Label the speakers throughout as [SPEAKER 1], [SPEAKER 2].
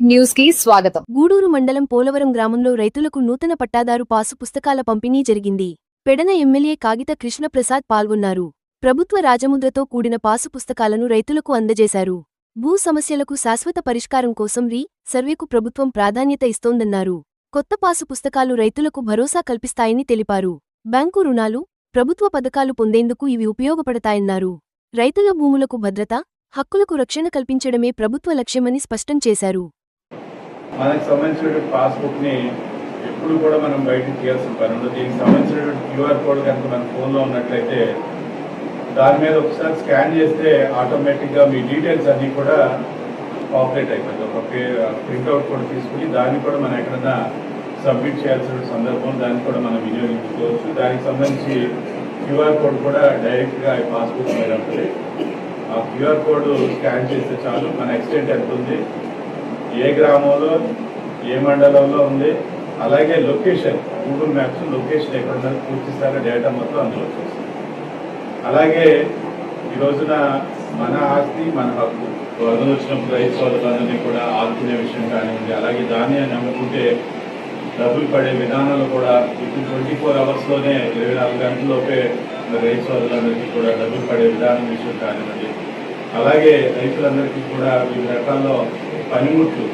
[SPEAKER 1] News కి స్వాగతం.
[SPEAKER 2] గూడూరు మండలం పోలవరం గ్రామంలో రైతులకు నూతన పట్టాదారు పాసు పుస్తకాల పంపిణీ జరిగింది. పెడన ఎమ్మెల్యే కాగిత కృష్ణప్రసాద్ పాల్గొన్నారు. ప్రభుత్వ రాజముద్రతో కూడిన పాసు పుస్తకాలను రైతులకు అందజేశారు. భూ సమస్యలకు శాశ్వత పరిష్కారం కోసం సర్వేకు ప్రభుత్వం ప్రాధాన్యత ఇస్తోందన్నారు. కొత్త పాసు పుస్తకాలు రైతులకు భరోసా కల్పిస్తాయని తెలిపారు. బ్యాంకు రుణాలు, ప్రభుత్వ పథకాలు పొందేందుకు ఇవి ఉపయోగపడతాయన్నారు. రైతుల భూములకు భద్రత, హక్కులకు రక్షణ కల్పించడమే ప్రభుత్వ లక్ష్యమని స్పష్టం చేశారు.
[SPEAKER 3] మనకు సంబంధించిన పాస్బుక్ ని ఎప్పుడు కూడా మనం బయటకు తీయాల్సిన పని ఉండదు. దీనికి సంబంధించిన క్యూఆర్ కోడ్ కనుక మన ఫోన్లో ఉన్నట్లయితే దాని మీద ఒకసారి స్కాన్ చేస్తే ఆటోమేటిక్గా మీ డీటెయిల్స్ అన్నీ కూడా పాపులేట్ అయిపోతుంది. ఒక ప్రింట్అవుట్ కూడా తీసుకుని దాన్ని కూడా మనం ఎక్కడన్నా సబ్మిట్ చేయాల్సిన సందర్భం దాన్ని కూడా మనం వినియోగించుకోవచ్చు. దానికి సంబంధించి క్యూఆర్ కోడ్ కూడా డైరెక్ట్గా పాస్బుక్ మీద ఉంటుంది. ఆ క్యూఆర్ కోడ్ స్కాన్ చేస్తే చాలు మన ఎక్స్టెంట్ ఎంత ఉంది, ఏ గ్రామంలో ఏ మండలంలో ఉంది, అలాగే లొకేషన్ గూగుల్ మ్యాప్స్ లొకేషన్ ఎక్కడ పూర్తి స్థాయి డేటా మొత్తం అందులో వచ్చేస్తుంది. అలాగే ఈ రోజున మన ఆస్తి మన హక్కు వరదలు వచ్చినప్పుడు రైతు సోదరులందరినీ కూడా ఆదుకునే విషయం కానివ్వండి, అలాగే ధాన్యాన్ని అమ్ముకుంటే డబ్బులు పడే విధానాలు కూడా ఇప్పుడు 24 అవర్స్లోనే 24 గంటలలోపే రైతు సోదరులందరికీ కూడా డబ్బులు పడే విధానం విషయం కానివ్వండి, అలాగే రైతులందరికీ కూడా వివిధ రకాల్లో పనిముట్లు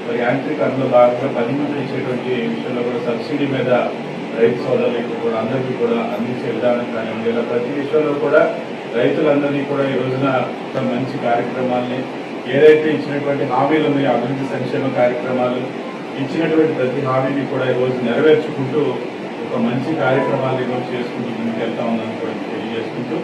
[SPEAKER 3] మరి యాంత్రికరణలో భాగంగా పనిముట్లు ఇచ్చేటువంటి విషయంలో కూడా సబ్సిడీ మీద రైతు సోదరులకు కూడా అందరికీ కూడా అందించే విధానం కానివ్వండి, ఇలా ప్రతి విషయంలో కూడా రైతులందరినీ కూడా ఈ రోజున మంచి కార్యక్రమాల్ని ఏదైతే ఇచ్చినటువంటి హామీలు ఉన్నాయో అభివృద్ధి సంక్షేమ కార్యక్రమాలు ఇచ్చినటువంటి ప్రతి హామీని కూడా ఈరోజు నెరవేర్చుకుంటూ ఒక మంచి కార్యక్రమాలు ఈరోజు చేసుకుంటూ ముందుకెళ్తా ఉందని కూడా తెలియజేసుకుంటూ